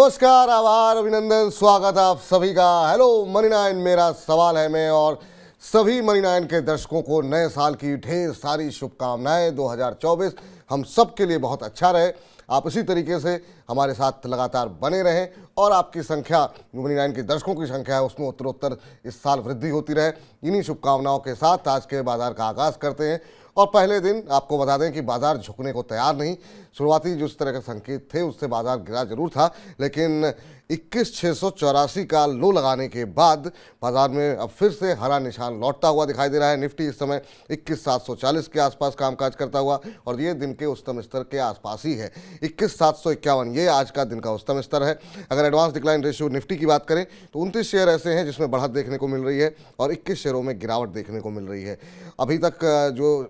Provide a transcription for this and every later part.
नमस्कार, आभार, अभिनंदन, स्वागत आप सभी का। हेलो मनी नाइन, मेरा सवाल है मैं और सभी मनी नाइन के दर्शकों को नए साल की ढेर सारी शुभकामनाएं। 2024 हम सब के लिए बहुत अच्छा रहे। आप इसी तरीके से हमारे साथ लगातार बने रहें और आपकी संख्या, मनी नाइन के दर्शकों की संख्या है, उसमें उत्तरोत्तर इस साल वृद्धि होती रहे। इन्हीं शुभकामनाओं के साथ आज के बाजार का आगाज़ करते हैं। और पहले दिन आपको बता दें कि बाजार झुकने को तैयार नहीं। शुरुआती जिस तरह के संकेत थे उससे बाजार गिरा जरूर था, लेकिन 21,684 का लो लगाने के बाद बाजार में अब फिर से हरा निशान लौटता हुआ दिखाई दे रहा है। निफ्टी इस समय 21,740 के आसपास कामकाज करता हुआ और ये दिन के उच्चतम स्तर के आसपास ही है। 21,751 ये आज का दिन का उच्चतम स्तर है। अगर एडवांस डिक्लाइन रेशियो निफ्टी की बात करें तो 29 शेयर ऐसे हैं जिसमें बढ़त देखने को मिल रही है और 21 शेयरों में गिरावट देखने को मिल रही है। अभी तक जो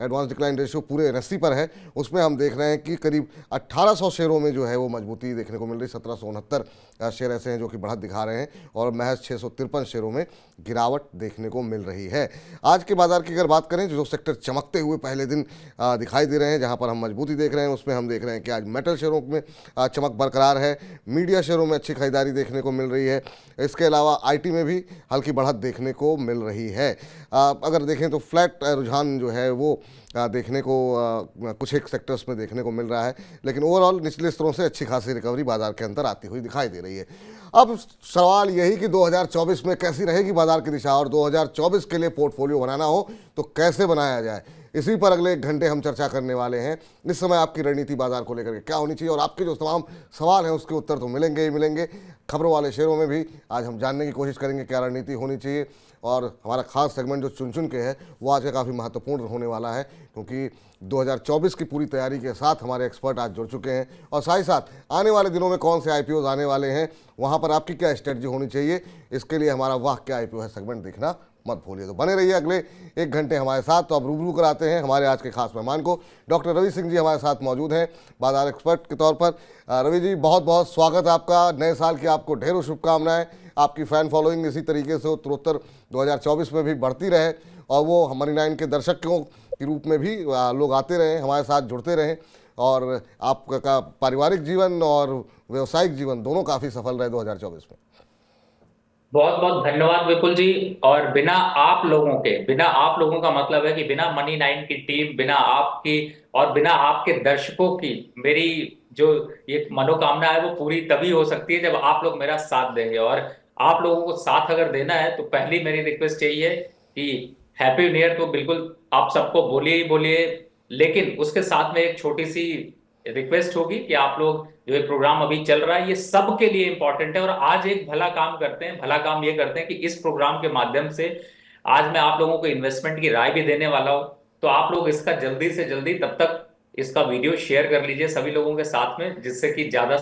एडवांस डिक्लाइन रेशियो पूरे एनएससी पर है उसमें हम देख रहे हैं कि करीब 1800 शेयरों में जो है वो मजबूती देखने को मिल रही है। 1769 शेयर ऐसे हैं जो कि बढ़त दिखा रहे हैं और महज 653 शेयरों में गिरावट देखने को मिल रही है। आज के बाजार की अगर बात करें, जो सेक्टर चमकते हुए पहले दिन दिखाई दे रहे हैं, जहां पर हम मजबूती देख रहे हैं, उसमें हम देख रहे हैं कि आज मेटल शेयरों में चमक बरकरार है। मीडिया शेयरों में अच्छी खरीदारी देखने को मिल रही है। इसके अलावा आईटी में भी हल्की बढ़त देखने को मिल रही है। अगर देखें तो फ्लैट रुझान जो है वो देखने को कुछ एक सेक्टर्स में देखने को मिल रहा है, लेकिन ओवरऑल निचले स्तरों से अच्छी खासी रिकवरी बाजार के अंदर आती हुई दिखाई दे रही है। अब सवाल यही कि 2024 में कैसी रहेगी बाजार की दिशा और 2024 के लिए पोर्टफोलियो बनाना हो तो कैसे बनाया जाए, इसी पर अगले 1 घंटे हम चर्चा करने वाले हैं। इस समय आपकी रणनीति बाजार को लेकर के क्या होनी चाहिए और आपके जो तमाम सवाल हैं उसके उत्तर तो मिलेंगे ही मिलेंगे। खबरों वाले शेयरों में भी आज हम जानने की कोशिश करेंगे क्या रणनीति होनी चाहिए और हमारा खास सेगमेंट जो चुन चुन के है वो आज काफ़ी महत्वपूर्ण होने वाला है, क्योंकि 2024 की पूरी तैयारी के साथ हमारे एक्सपर्ट आज जुड़ चुके हैं और साथ ही साथ आने वाले दिनों में कौन से आईपीओ आने वाले हैं, वहाँ पर आपकी क्या स्ट्रेटजी होनी चाहिए, इसके लिए हमारा वाह क्या आईपीओ है सेगमेंट देखना मत भूलिए। तो बने रहिए अगले 1 घंटे हमारे साथ। तो अब रूबरू कराते हैं हमारे आज के खास मेहमान को। डॉक्टर रवि सिंह जी हमारे साथ मौजूद हैं बाजार एक्सपर्ट के तौर पर। रवि जी, बहुत बहुत स्वागत आपका। नए साल की आपको ढेरों शुभकामनाएं। आपकी फ़ैन फॉलोइंग इसी तरीके से उत्तरोत्तर 2024 में भी बढ़ती रहे और वो मनी नाइन के दर्शकों के रूप में भी लोग आते रहें, हमारे साथ जुड़ते रहें और आपका पारिवारिक जीवन और व्यावसायिक जीवन दोनों काफ़ी सफल रहे 2024 में। बहुत बहुत धन्यवाद विपुल जी। और बिना आप लोगों का मतलब है कि बिना मनी नाइन की टीम, बिना आपकी और बिना आपके दर्शकों की मेरी जो ये मनोकामना है वो पूरी तभी हो सकती है जब आप लोग मेरा साथ देंगे। और आप लोगों को साथ अगर देना है तो पहली मेरी रिक्वेस्ट यही है कि हैप्पी न्यू ईयर तो बिल्कुल आप सबको बोलिए ही बोलिए, लेकिन उसके साथ में एक छोटी सी रिक्वेस्ट होगी कि आप लोग जो ये प्रोग्राम अभी चल रहा है ये सबके लिए इंपॉर्टेंट है। और आज एक भला काम करते हैं, भला काम ये करते हैं कि इस प्रोग्राम के माध्यम से आज मैं आप लोगों को इन्वेस्टमेंट की राय भी देने वाला हूं। तो आप लोग इसका जल्दी से जल्दी तब तक इसका वीडियो शेयर कर लीजिए सभी लोगों के साथ में, जिससे कि ज्यादा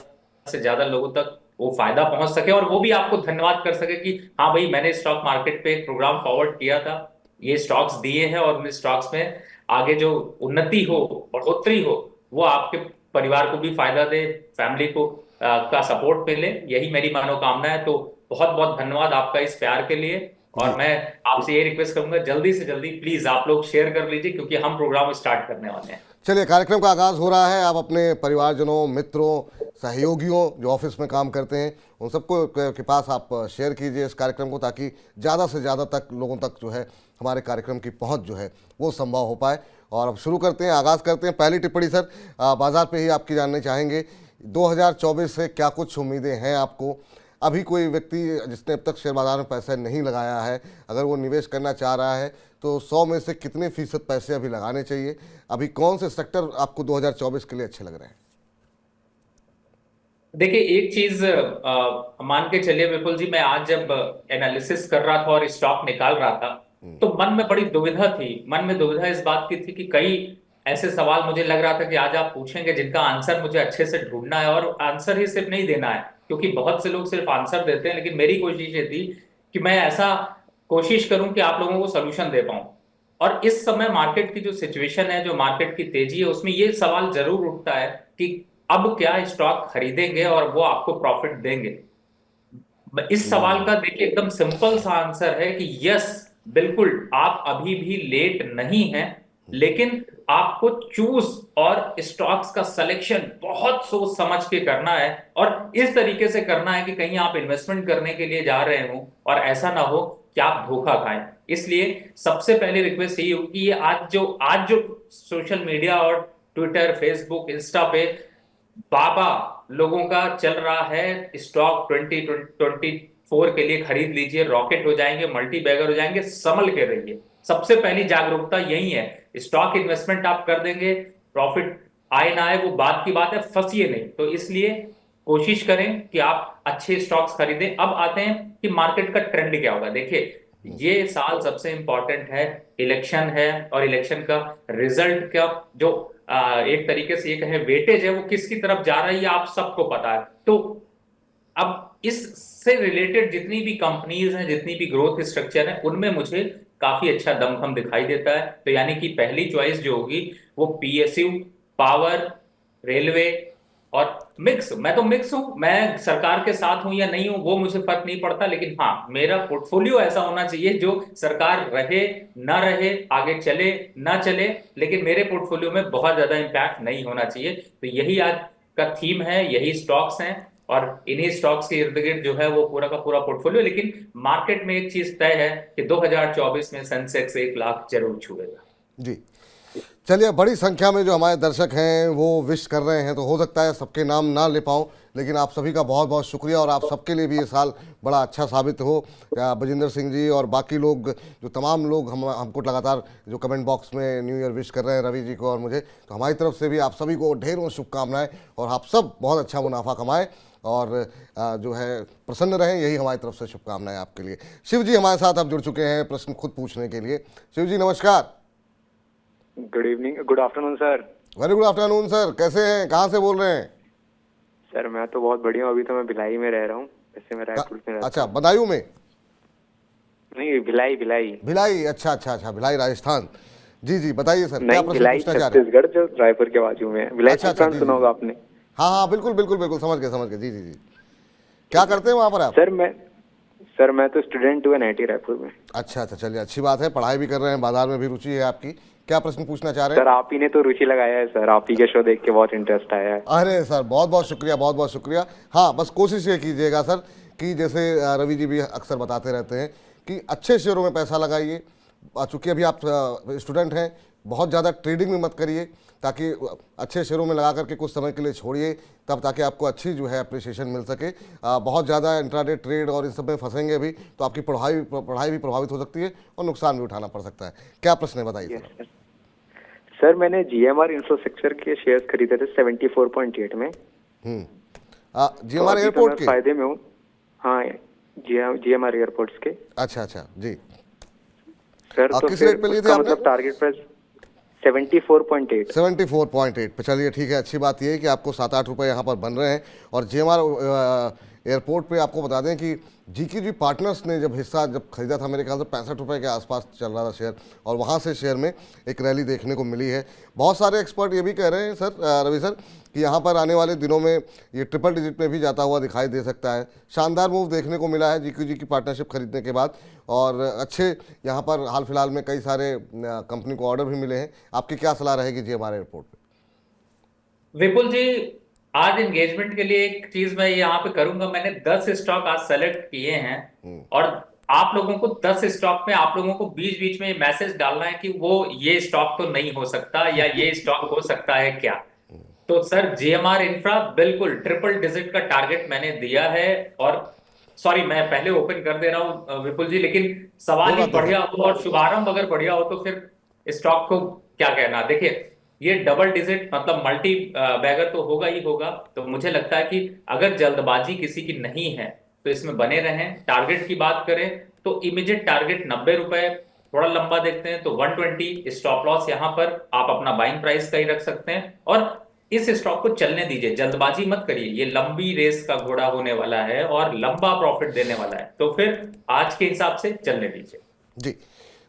से ज्यादा लोगों तक वो फायदा पहुंच सके और वो भी आपको धन्यवाद कर सके कि हाँ भाई, मैंने स्टॉक मार्केट पे एक प्रोग्राम फॉरवर्ड किया था, ये स्टॉक्स दिए हैं और उन स्टॉक्स में आगे जो उन्नति हो, बढ़ोतरी हो, वो आपके परिवार को भी फायदा दे, फैमिली को का सपोर्ट मिले, यही मेरी मनोकामना है। तो बहुत बहुत धन्यवाद आपका इस प्यार के लिए। और जी मैं आपसे ये रिक्वेस्ट करूंगा जल्दी से जल्दी प्लीज आप लोग शेयर कर लीजिए, क्योंकि हम प्रोग्राम स्टार्ट करने वाले हैं। चलिए, कार्यक्रम का आगाज़ हो रहा है। आप अपने परिवारजनों, मित्रों, सहयोगियों जो ऑफिस में काम करते हैं उन सबको के पास आप शेयर कीजिए इस कार्यक्रम को, ताकि ज़्यादा से ज़्यादा तक लोगों तक जो है हमारे कार्यक्रम की पहुंच जो है वो संभव हो पाए। और अब शुरू करते हैं, आगाज़ करते हैं। पहली टिप्पणी सर, बाजार पे ही आपकी जानना चाहेंगे, 2024 से क्या कुछ उम्मीदें हैं आपको? अभी कोई व्यक्ति जिसने अब तक शेयर बाजार में पैसा नहीं लगाया है, अगर वो निवेश करना चाह रहा है तो 100 में से कितने फीसद पैसे अभी लगाने चाहिए? अभी कौन से सेक्टर आपको 2024 के लिए अच्छे लग रहे हैं? देखिए, एक चीज मान के चलिए विपुल जी, मैं आज जब एनालिसिस कर रहा था और स्टॉक निकाल रहा था तो मन में बड़ी दुविधा थी। मन में दुविधा इस बात की थी कि कई ऐसे सवाल मुझे लग रहा था कि आज आप पूछेंगे जिनका आंसर मुझे अच्छे से ढूंढना है, और आंसर ही सिर्फ नहीं देना है, क्योंकि बहुत से लोग सिर्फ आंसर देते हैं, लेकिन मेरी कोशिश ये थी कि मैं ऐसा कोशिश करूं कि आप लोगों को सोल्यूशन दे पाऊं। और इस समय मार्केट की जो सिचुएशन है, जो मार्केट की तेजी है, उसमें ये सवाल जरूर उठता है कि अब क्या स्टॉक खरीदेंगे और वो आपको प्रॉफिट देंगे। इस सवाल का देखिए एकदम सिंपल सा आंसर है कि यस, बिल्कुल आप अभी भी लेट नहीं हैं। लेकिन आपको चूज और स्टॉक्स का सिलेक्शन बहुत सोच समझ के करना है, और इस तरीके से करना है कि कहीं आप इन्वेस्टमेंट करने के लिए जा रहे हो और ऐसा ना हो कि आप धोखा खाएं। इसलिए सबसे पहली रिक्वेस्ट यही होगी कि ये आज जो सोशल मीडिया और ट्विटर, फेसबुक, इंस्टा पे बाबा लोगों का चल रहा है, स्टॉक 2024 के लिए खरीद लीजिए, रॉकेट हो जाएंगे, मल्टी बैगर हो जाएंगे, संभल के रहिए। सबसे पहली जागरूकता यही है। स्टॉक इन्वेस्टमेंट आप कर देंगे, प्रॉफिट आए ना आए वो बात की बात है, फंसिए नहीं। तो इसलिए कोशिश करें कि आप अच्छे स्टॉक्स खरीदें। अब आते हैं कि मार्केट का ट्रेंड क्या होगा। देखिए, ये साल सबसे इंपॉर्टेंट है, इलेक्शन है, और इलेक्शन का रिजल्ट का जो एक तरीके से ये कहें वेटेज है, वो किसकी तरफ जा रहा है ये आप सबको पता है। तो अब इससे रिलेटेड जितनी भी कंपनीज हैं, जितनी भी ग्रोथ स्ट्रक्चर है, उनमें मुझे काफी अच्छा दमखम दिखाई देता है। तो यानी कि पहली चॉइस जो होगी वो पीएसयू, पावर, रेलवे और मिक्स। मैं तो मिक्स हूं, मैं सरकार के साथ हूं या नहीं हूं वो मुझे फर्क नहीं पड़ता, लेकिन हाँ, मेरा पोर्टफोलियो ऐसा होना चाहिए जो सरकार रहे ना रहे, आगे चले ना चले, लेकिन मेरे पोर्टफोलियो में बहुत ज्यादा इंपैक्ट नहीं होना चाहिए। तो यही आज का थीम है, यही स्टॉक्स हैं, और इन्हीं स्टॉक्स के इर्द गिर्द जो है वो पूरा का पूरा पोर्टफोलियो। लेकिन मार्केट में एक चीज तय है कि 2024 में सेंसेक्स 1 लाख जरूर छुएगा। जी, चलिए, बड़ी संख्या में जो हमारे दर्शक हैं वो विश कर रहे हैं, तो हो सकता है सबके नाम ना ले पाऊँ, लेकिन आप सभी का बहुत बहुत शुक्रिया, और आप सबके लिए भी ये साल बड़ा अच्छा साबित हो। बजिंदर सिंह जी और बाकी लोग, जो तमाम लोग हमको लगातार जो कमेंट बॉक्स में न्यू ईयर विश कर रहे हैं रवि जी को और मुझे, तो हमारी तरफ से भी आप सभी को ढेरों शुभकामनाएं, और आप सब बहुत अच्छा मुनाफा कमाएं और जो है प्रसन्न रहें, यही हमारी तरफ से शुभकामनाएं आपके लिए। शिव जी हमारे साथ अब जुड़ चुके हैं प्रश्न खुद पूछने के लिए। शिव जी नमस्कार। Good evening, good afternoon sir. Very good afternoon sir, कैसे हैं, कहाँ से बोल रहे हैं? सर मैं तो बहुत बढ़िया हूँ, अभी तो मैं भिलाई में रह रहा हूँ। वैसे मैं रायपुर में रहता अच्छा, बदायूं में? नहीं, भिलाई भिलाई। भिलाई, अच्छा अच्छा अच्छा, भिलाई राजस्थान। जी जी, बताइए सर, क्या नहीं, प्रश्न भिलाई पूछना चाह रहे हैं? छत्तीसगढ़, जो रायपुर के बाजू में है। भिलाई अच्छा अच्छा, संस्थान जी सुना जी, होगा आपने? हाँ हाँ, बिल्कुल बिल्कुल बिल्कुल, समझ गए समझ गए, जी जी जी। क्या करते हैं वहाँ पर आप? सर मैं तो स्टूडेंट हूँ एनआईटी रायपुर में। अच्छा अच्छा, चलिए अच्छी बात है, पढ़ाई भी कर रहे हैं, बाजार में भी रुचि है आपकी। क्या प्रश्न पूछना चाह रहे हैं? सर आप ही ने तो रुचि लगाया है सर, आप ही के शो देख के बहुत इंटरेस्ट आया है। अरे सर, बहुत बहुत शुक्रिया, बहुत बहुत शुक्रिया। हाँ, बस कोशिश ये कीजिएगा सर कि जैसे रवि जी भी अक्सर बताते रहते हैं कि अच्छे शेयरों में पैसा लगाइए। चूँकि अभी आप स्टूडेंट हैं, बहुत ज़्यादा ट्रेडिंग में मत करिए, ताकि अच्छे शेयरों में लगा करके कुछ समय के लिए छोड़िए, तब ताकि आपको अच्छी जो है अप्रिसिएशन मिल सके। बहुत ज़्यादा इंट्राडे ट्रेड और इन सब में फंसेंगे भी तो आपकी पढ़ाई भी प्रभावित हो सकती है और नुकसान भी उठाना पड़ सकता है। क्या प्रश्न है, बताइए सर। सर मैंने जीएमआर इंफ्रास्ट्रक्चर के शेयर्स खरीदे थे 74.8 में। जीएमआर एयरपोर्ट के फायदे में हूँ। हाँ, जीएमआर एयरपोर्ट्स के। अच्छा अच्छा, जी सर तो किस फिर रेट पे लिए थे उसका आपने? मतलब टारगेट प्राइस 74.8। 74.8 पे, चलिए ठीक है। अच्छी बात यह है कि आपको 7-8 रुपये यहाँ पर बन रहे हैं। और जीएमआर एयरपोर्ट पे आपको बता दें कि जीकेजी पार्टनर्स ने जब खरीदा था, मेरे ख्याल से 65 रुपये के आसपास चल रहा था शेयर, और वहाँ से शेयर में एक रैली देखने को मिली है। बहुत सारे एक्सपर्ट ये भी कह रहे हैं सर, रवि सर, कि यहाँ पर आने वाले दिनों में ये ट्रिपल डिजिट में भी जाता हुआ दिखाई दे सकता है। शानदार मूव देखने को मिला है जीकेजी की पार्टनरशिप खरीदने के बाद, और अच्छे यहाँ पर हाल फिलहाल में कई सारे कंपनी को ऑर्डर भी मिले हैं। आपकी क्या सलाह रहेगी जीएमआर एयरपोर्ट पर? विपुल जी, आज एंगेजमेंट के लिए एक चीज मैं यहाँ पे करूंगा। मैंने 10 स्टॉक आज सेलेक्ट किए हैं, और आप लोगों को 10 स्टॉक में आप लोगों को बीच बीच में मैसेज डालना है कि वो ये स्टॉक तो नहीं हो सकता, या ये स्टॉक हो सकता है क्या। तो सर, जीएमआर इंफ्रा बिल्कुल ट्रिपल डिजिट का टारगेट मैंने दिया है। और सॉरी, मैं पहले ओपन कर दे रहा हूं विपुल जी, लेकिन सवाल ही बढ़िया हो और शुभारंभ अगर बढ़िया हो तो फिर स्टॉक को क्या कहना। देखिए, ये डबल डिजिट मतलब मल्टी बैगर तो होगा ही होगा। तो मुझे लगता है कि अगर जल्दबाजी किसी की नहीं है तो इसमें बने रहें। टारगेट की बात करें तो इमीडिएट टारगेट 90 रुपए, थोड़ा लंबा देखते हैं तो 120। स्टॉप लॉस यहाँ पर आप अपना बाइंग प्राइस का ही रख सकते हैं, और इस स्टॉक को चलने दीजिए, जल्दबाजी मत करिए। ये लंबी रेस का घोड़ा होने वाला है और लंबा प्रॉफिट देने वाला है, तो फिर आज के हिसाब से चलने दीजिए। जी,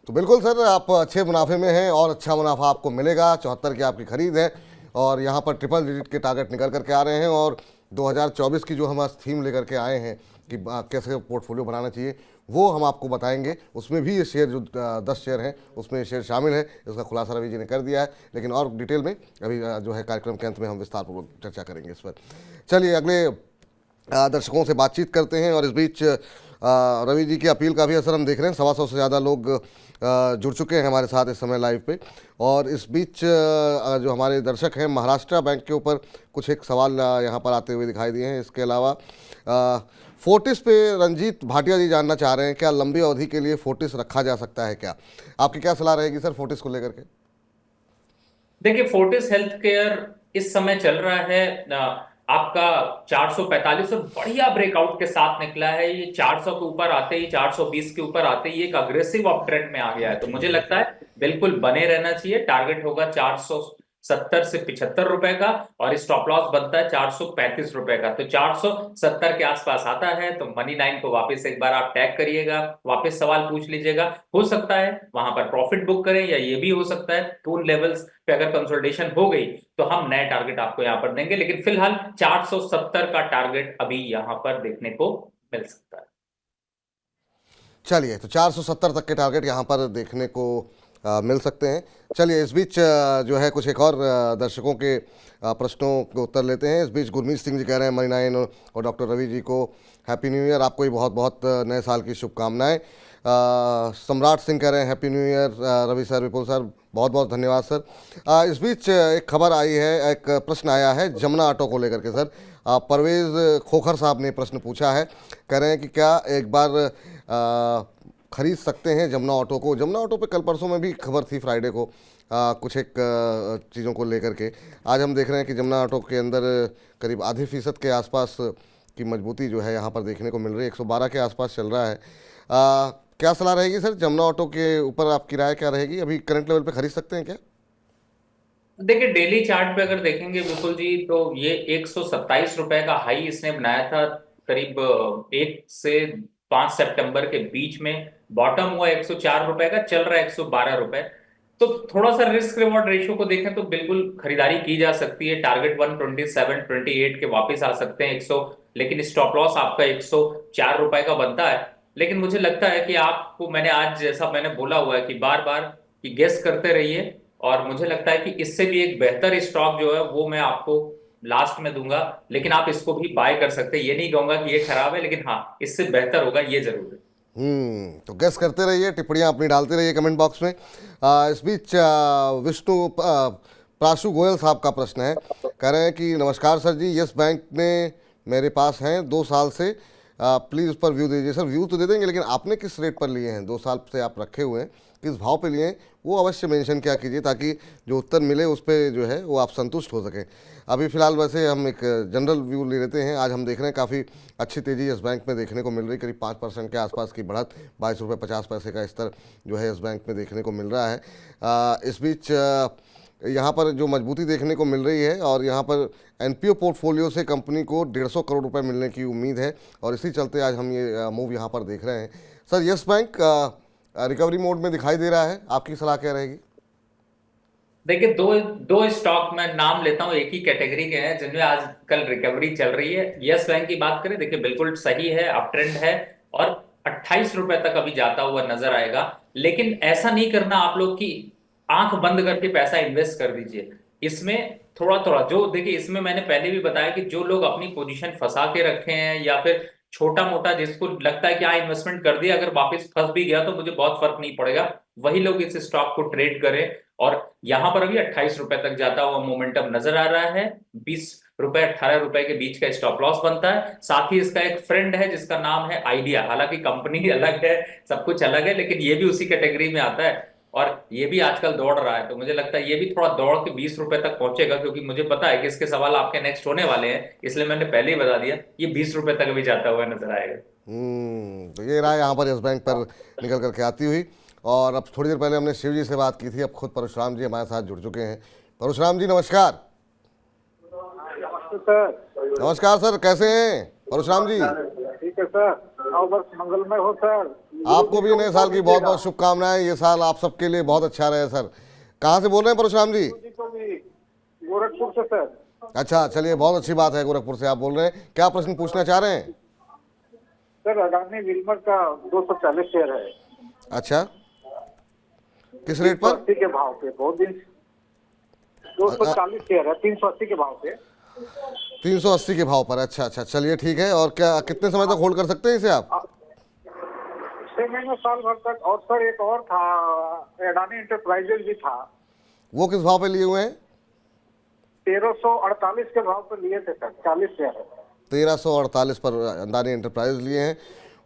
तो बिल्कुल सर, आप अच्छे मुनाफे में हैं और अच्छा मुनाफा आपको मिलेगा। 74 की आपकी खरीद है, और यहाँ पर ट्रिपल डिजिट के टारगेट निकल करके आ रहे हैं। और 2024 की जो हम आज थीम लेकर के आए हैं कि कैसे पोर्टफोलियो बनाना चाहिए, वो हम आपको बताएंगे। उसमें भी ये शेयर जो 10 शेयर हैं उसमें ये शेयर शामिल है, इसका खुलासा रवि जी ने कर दिया है। लेकिन और डिटेल में अभी जो है कार्यक्रम के अंत में हम विस्तारपूर्वक चर्चा करेंगे इस पर। चलिए अगले दर्शकों से बातचीत करते हैं। और इस बीच रवि जी की अपील का भी असर हम देख रहे हैं। 125 से ज़्यादा लोग जुड़ चुके हैं हमारे साथ इस समय लाइव पे। और इस बीच जो हमारे दर्शक हैं महाराष्ट्र बैंक के ऊपर कुछ एक सवाल यहाँ पर आते हुए दिखाई दिए हैं। इसके अलावा फोर्टिस पे रंजीत भाटिया जी जानना चाह रहे हैं, क्या लंबी अवधि के लिए फोर्टिस रखा जा सकता है क्या? आपकी क्या सलाह रहेगी सर फोर्टिस को लेकर के? देखिए, फोर्टिस हेल्थ केयर इस समय चल रहा है आपका 445 और बढ़िया ब्रेकआउट के साथ निकला है। ये 400 के ऊपर आते ही 420 के ऊपर आते ही एक अग्रेसिव अप ट्रेंड में आ गया है। तो मुझे लगता है बिल्कुल बने रहना चाहिए। टारगेट होगा 470 से 75 रुपए का और स्टॉप लॉस बनता है 435 रुपए का। तो 470 के आसपास आता है तो मनी 9 को वापस एक बार आप टैग करिएगा, वापस सवाल पूछ लीजिएगा। हो सकता है वहां पर प्रॉफिट बुक करें, या ये भी हो सकता है उन लेवल्स पे अगर कंसोलिडेशन हो गई तो हम नए टारगेट आपको यहां पर देंगे। लेकिन फिलहाल 470 का टारगेट अभी यहां पर देखने को मिल सकता है। चलिए, तो 470 तक के टारगेट यहाँ पर देखने को मिल सकते हैं। चलिए इस बीच जो है कुछ एक और दर्शकों के प्रश्नों के उत्तर लेते हैं। इस बीच गुरमीत सिंह जी कह रहे हैं मनी 9 और डॉक्टर रवि जी को हैप्पी न्यू ईयर, आपको भी बहुत बहुत नए साल की शुभकामनाएं। सम्राट सिंह कह रहे हैं happy new year Ravi sir, Vipul sir, बहुत बहुत धन्यवाद सर। इस बीच एक खबर आई है, एक प्रश्न आया है जमुना ऑटो को लेकर के सर। परवेज़ खोखर साहब ने प्रश्न पूछा है, कह रहे हैं कि क्या एक बार खरीद सकते हैं जमुना ऑटो को? जमुना ऑटो पे कल परसों में भी खबर थी फ्राइडे को कुछ एक चीज़ों को लेकर के। आज हम देख रहे हैं कि जमुना ऑटो के अंदर करीब आधे फीसद के आसपास की मजबूती जो है यहाँ पर देखने को मिल रही है। 112 के आसपास चल रहा है। क्या सलाह रहेगी सर जमुना ऑटो के ऊपर, आपकी राय क्या रहेगी? अभी करंट लेवल पे खरीद सकते हैं क्या? देखिए, डेली चार्ट पे अगर देखेंगे विपुल जी तो ये 127 रुपए का हाई इसने बनाया था करीब 1 से 5 सितंबर के बीच में। बॉटम हुआ 104 रुपए का, चल रहा है 112 रुपए। तो थोड़ा सा रिस्क रिवॉर्ड रेशियो को देखें तो बिल्कुल खरीदारी की जा सकती है। टारगेट 127-28 के वापस आ सकते हैं 100, लेकिन स्टॉप लॉस आपका 104 रुपए का बनता है। लेकिन मुझे लगता है कि आपको, मैंने आज जैसा मैंने बोला हुआ है कि बार बार कि गेस करते रहिए, और मुझे लगता है कि इससे भी एक बेहतर स्टॉक जो है वो मैं आपको लास्ट में दूंगा। लेकिन आप इसको भी बाय कर सकते हैं, ये नहीं कहूंगा कि ये खराब है, लेकिन हाँ इससे बेहतर होगा ये जरूर है। तो गेस करते रहिए, टिप्पणियां अपनी डालते रहिए कमेंट बॉक्स में। इस बीच विष्णु प्राशु गोयल साहब का प्रश्न है, कह रहे हैं कि नमस्कार सर जी, यस बैंक ने मेरे पास हैं 2 साल से, प्लीज़ उस पर व्यू दीजिए। सर व्यू तो दे देंगे, लेकिन आपने किस रेट पर लिए हैं? 2 साल से आप रखे हुए हैं, किस भाव पे लिए हैं वो अवश्य मेंशन क्या कीजिए, ताकि जो उत्तर मिले उस पर जो है वो आप संतुष्ट हो सकें। अभी फ़िलहाल वैसे हम एक जनरल व्यू ले लेते हैं। आज हम देख रहे हैं काफ़ी अच्छी तेज़ी इस बैंक में देखने को मिल रही, करीब 5% के आसपास की बढ़त, 22 रुपये 50 पैसे का स्तर जो है इस बैंक में देखने को मिल रहा है। इस बीच यहाँ पर जो मजबूती देखने को मिल रही है, और यहाँ पर एनपीओ पोर्टफोलियो से कंपनी को 150 करोड़ रुपए मिलने की उम्मीद है, और इसी चलते आज हम ये मूव यहाँ पर देख रहे हैं। Sir yes bank recovery mode में दिखाई दे रहा है, आपकी सलाह क्या रहेगी? देखिए, दो स्टॉक मैं नाम लेता हूं, एक ही कैटेगरी के हैं जिनमें आजकल रिकवरी चल रही है। यस बैंक की बात करें, देखिए बिल्कुल सही है, अप ट्रेंड है और 28 रुपए तक अभी जाता हुआ नजर आएगा। लेकिन ऐसा नहीं करना आप लोग की आंख बंद करके पैसा इन्वेस्ट कर दीजिए। इसमें थोड़ा थोड़ा जो, देखिए इसमें मैंने पहले भी बताया कि जो लोग अपनी पोजीशन फंसा के रखे हैं, या फिर छोटा मोटा जिसको लगता है कि हाँ इन्वेस्टमेंट कर दिया, अगर वापस फंस भी गया तो मुझे बहुत फर्क नहीं पड़ेगा, वही लोग इस स्टॉक को ट्रेड करें। और यहां पर अभी 28 रुपए तक जाता हुआ मोमेंटम नजर आ रहा है। 20 रुपए 18 रुपए के बीच का स्टॉप लॉस बनता है। साथ ही इसका एक फ्रेंड है जिसका नाम है आइडिया, हालांकि कंपनी अलग है, सब कुछ अलग है, लेकिन ये भी उसी कैटेगरी में आता है और ये भी आजकल दौड़ रहा है। तो मुझे लगता है ये भी थोड़ा दौड़ के 20 रुपए तक पहुंचेगा, क्योंकि मुझे पता है कि इसके सवाल आपके नेक्स्ट होने वाले हैं, इसलिए मैंने पहले ही बता दिया, ये 20 रुपए तक भी जाता हुआ नजर आएगा। तो ये रहा यहाँ पर यस बैंक पर निकल करके आती हुई। और अब थोड़ी देर पहले हमने शिव जी से बात की थी, अब खुद परशुराम जी हमारे साथ जुड़ चुके हैं। परशुराम जी नमस्कार। नमस्कार सर, कैसे हैं परशुराम जी? ठीक है सर, आओ बस मंगलमय हो सर। आपको भी नए साल की बहुत बहुत शुभकामनाएं। ये साल आप सबके लिए बहुत अच्छा रहे सर। कहाँ से बोल रहे हैं परशुराम जी? गोरखपुर से सर। अच्छा, चलिए बहुत अच्छी बात है, गोरखपुर से आप बोल रहे हैं। क्या प्रश्न पूछना चाह रहे हैं? सर अडानी विल्मर का 240 शेयर है, अच्छा, किस रेट पर? 380 के भाव पे। बहुत दिन 240 शेयर है 380 के भाव पे। 380 के भाव पर, अच्छा अच्छा, चलिए ठीक है। और क्या कितने समय तक होल्ड कर सकते हैं इसे आप? 6 महीने साल भर तक। और सर एक और था, अडानी इंटरप्राइजेज भी था, वो किस भाव पे लिए हुए हैं? 1348 के भाव पर लिए थे सर, 40 शेयर है। 1348 पर अडानी एंटरप्राइज लिए हैं।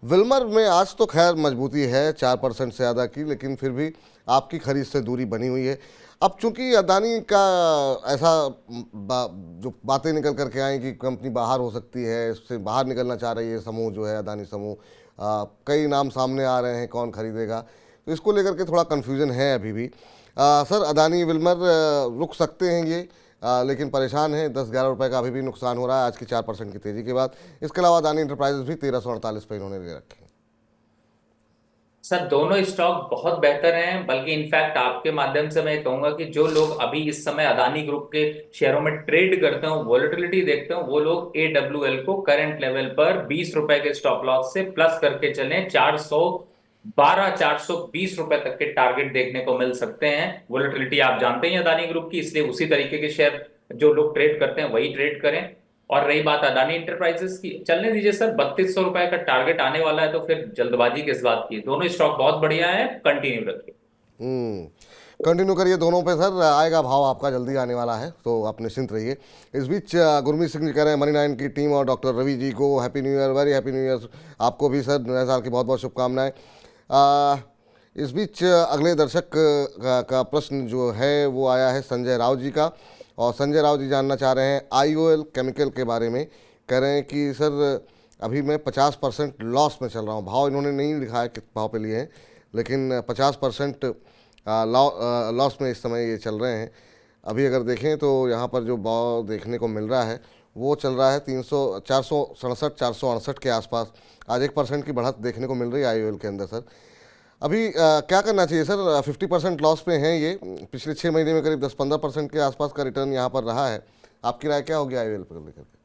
विल्मर में आज तो खैर मजबूती है 4% से ज़्यादा की, लेकिन फिर भी आपकी खरीद से दूरी बनी हुई है। अब चूंकि अडानी का ऐसा जो बातें निकल करके आई कि कंपनी बाहर हो सकती है, इससे बाहर निकलना चाह रही है समूह जो है अडानी समूह, कई नाम सामने आ रहे हैं कौन खरीदेगा, तो इसको लेकर के थोड़ा कन्फ्यूज़न है अभी भी। सर अडानी विल्मर रुक सकते हैं ये, लेकिन परेशान है, 10-11 रुपए का अभी भी नुकसान हो रहा है आज की 4% की तेज़ी के बाद। इसके अलावा अडानी इंटरप्राइजेज भी 1348 पे इन्होंने ले रखे हैं। सर दोनों स्टॉक बहुत बेहतर हैं, बल्कि इनफैक्ट आपके माध्यम से मैं कहूंगा कि जो लोग अभी इस समय अदानी ग्रुप के शेयरों में ट्रेड करते हैं, वॉलेटिलिटी देखते हैं, वो लोग AWL को करंट लेवल पर 20 रुपए के स्टॉप लॉस से प्लस करके चलें। 420 रुपए तक के टारगेट देखने को मिल सकते हैं। वॉलेटिलिटी आप जानते हैं अदानी ग्रुप की, इसलिए उसी तरीके के शेयर जो लोग ट्रेड करते हैं वही ट्रेड करें। और रही बात अडानी इंटरप्राइजेस की, चलने दीजिए सर, 3200 रुपए का टारगेट आने वाला है, तो फिर जल्दबाजी किस बात की? दोनों स्टॉक बहुत बढ़िया है, कंटिन्यू रखिए। कंटिन्यू करिए दोनों पे सर, आएगा भाव आपका जल्दी आने वाला है, तो आप निश्चिंत रहिए। इस बीच गुरमीत सिंह जी कह रहे हैं मनी9 की टीम और डॉक्टर रवि जी को happy new year, very happy new year. आपको भी सर नए साल की बहुत बहुत शुभकामनाएं। इस बीच अगले दर्शक का प्रश्न जो है वो आया है संजय राव जी का, और संजय राव जी जानना चाह रहे हैं IOL केमिकल के बारे में। कह रहे हैं कि सर अभी मैं 50% लॉस में चल रहा हूँ। भाव इन्होंने नहीं लिखा है किस भाव पे लिए हैं, लेकिन 50% लॉस में इस समय ये चल रहे हैं। अभी अगर देखें तो यहाँ पर जो भाव देखने को मिल रहा है वो चल रहा है 468 के आसपास। आज 1% की बढ़त देखने को मिल रही है IOL के अंदर सर। अभी क्या करना चाहिए सर? 50% लॉस पे हैं ये, पिछले 6 महीने में करीब 10-15% के आसपास का रिटर्न यहाँ पर रहा है। आपकी राय क्या होगी IOL पर लेकर के?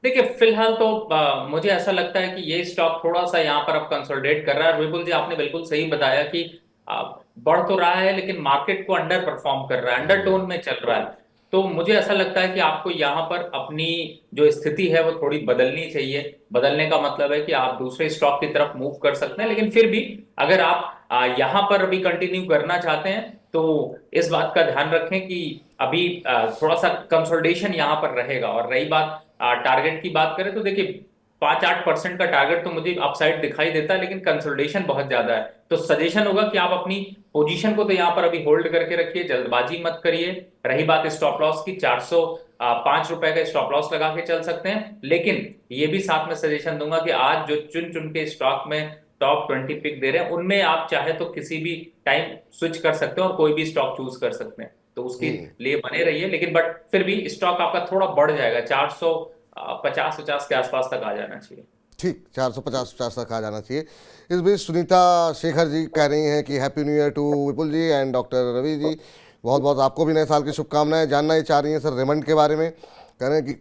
देखिए फिलहाल तो मुझे ऐसा लगता है कि ये स्टॉक थोड़ा सा यहाँ पर अब कंसोलिडेट कर रहा है। विपुल जी आपने बिल्कुल सही बताया कि बढ़ तो रहा है, लेकिन मार्केट को अंडर परफॉर्म कर रहा है, अंडरटोन में चल रहा है। तो मुझे ऐसा लगता है कि आपको यहाँ पर अपनी जो स्थिति है वो थोड़ी बदलनी चाहिए। बदलने का मतलब है कि आप दूसरे स्टॉक की तरफ मूव कर सकते हैं, लेकिन फिर भी अगर आप यहाँ पर अभी कंटिन्यू करना चाहते हैं तो इस बात का ध्यान रखें कि अभी थोड़ा सा कंसोलिडेशन यहाँ पर रहेगा। और रही बात टारगेट की बात करें तो देखिए 5-8% का टारगेट तो मुझे अपसाइड दिखाई देता है, लेकिन कंसोलिडेशन बहुत ज्यादा है। तो सजेशन होगा कि आप अपनी पोजीशन को तो यहाँ पर अभी होल्ड करके रखिए, जल्दबाजी मत करिए। रही बात स्टॉप लॉस की, 405 रुपए का स्टॉप लॉस लगा के चल सकते हैं। लेकिन ये भी साथ में सजेशन दूंगा कि आज जो चुन चुन के स्टॉक में टॉप 20 पिक दे रहे हैं, उनमें आप चाहे तो किसी भी टाइम स्विच कर सकते हैं और कोई भी स्टॉक चूज कर सकते हैं, तो उसके लिए बने रहिए। लेकिन बट फिर भी स्टॉक आपका थोड़ा बढ़ जाएगा, 450 के आसपास तक आ जाना चाहिए। ठीक, 450 तक आ जाना चाहिए। इस बीच सुनीता शेखर जी कह रही हैं कि happy new year to Vipul ji and doctor Ravi ji. बहुत बहुत आपको भी नए साल की शुभकामनाएं। जानना ही चाह रही हैं सर रेमंड के बारे में। कह रहे हैं कि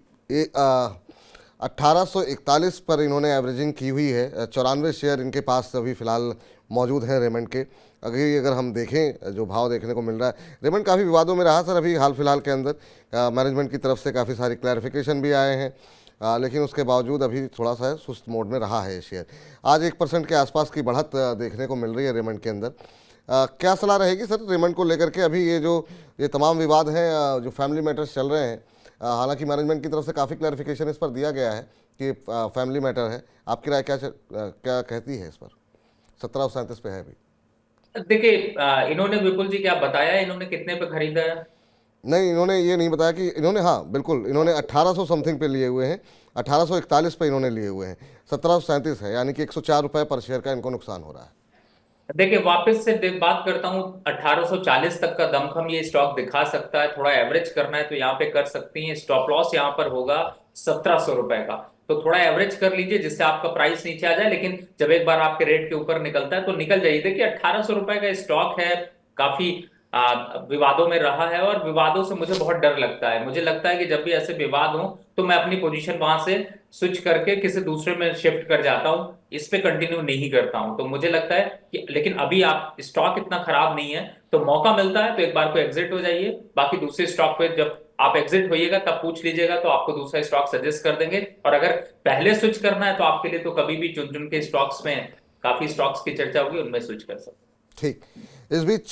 1841 पर इन्होंने एवरेजिंग की हुई है। 94 शेयर इनके पास अभी फ़िलहाल मौजूद हैं रेमंड के। अगर हम देखें जो भाव देखने को मिल रहा है, रेमंड काफ़ी विवादों में रहा सर अभी हाल फिलहाल के अंदर। मैनेजमेंट की तरफ से काफ़ी सारी क्लैरिफिकेशन भी आए हैं, लेकिन उसके बावजूद अभी थोड़ा सा सुस्त मोड में रहा है ये शेयर। आज 1% के आसपास की बढ़त देखने को मिल रही है रेमंड के अंदर। क्या सलाह रहेगी सर रेमंड को लेकर के? अभी ये तमाम विवाद हैं, जो फैमिली मैटर्स चल रहे हैं, हालांकि मैनेजमेंट की तरफ से काफ़ी क्लैरिफिकेशन इस पर दिया गया है कि फैमिली मैटर है। आपकी राय क्या कहती है इस पर? 1737 पे है अभी। देखिए इन्होंने विपुल जी क्या बताया, इन्होंने कितने पे खरीदा है? नहीं, इन्होंने ये नहीं बताया कि इन्होंने, हाँ बिल्कुल, इन्होंने 1800 समथिंग पे लिए हुए हैं, 1841 पे इन्होंने लिए हुए हैं। 1737 है, यानी कि 104 रुपये पर शेयर का इनको नुकसान हो रहा है। देखिए वापस से बात करता हूं, 1840 तक का दमखम ये स्टॉक दिखा सकता है। थोड़ा एवरेज करना है तो यहाँ पे कर सकती हैं। स्टॉप लॉस यहाँ पर होगा 1700 रुपए का, तो थोड़ा एवरेज कर लीजिए जिससे आपका प्राइस नीचे आ जाए। लेकिन जब एक बार आपके रेट के ऊपर निकलता है तो निकल जाइए। देखिए 1800 रुपए का स्टॉक है, काफी विवादों में रहा है और विवादों से मुझे बहुत डर लगता है। मुझे लगता है कि जब भी ऐसे विवाद हो तो मैं अपनी पोजीशन वहां से स्विच करके किसी दूसरे में शिफ्ट कर जाता हूं, इस पे कंटिन्यू नहीं करता हूं। तो मुझे लगता है कि लेकिन अभी आप स्टॉक इतना खराब नहीं है, तो मौका मिलता है तो एक बार को एग्जिट हो जाइए। बाकी दूसरे स्टॉक पे जब आप एग्जिट होइएगा तब पूछ लीजिएगा, तो आपको दूसरा स्टॉक सजेस्ट कर देंगे। और अगर पहले स्विच करना है तो आपके लिए तो कभी भी चुन चुन के स्टॉक्स में काफी स्टॉक्स की चर्चा होगी, उनमें स्विच कर सकते हैं। ठीक। इस बीच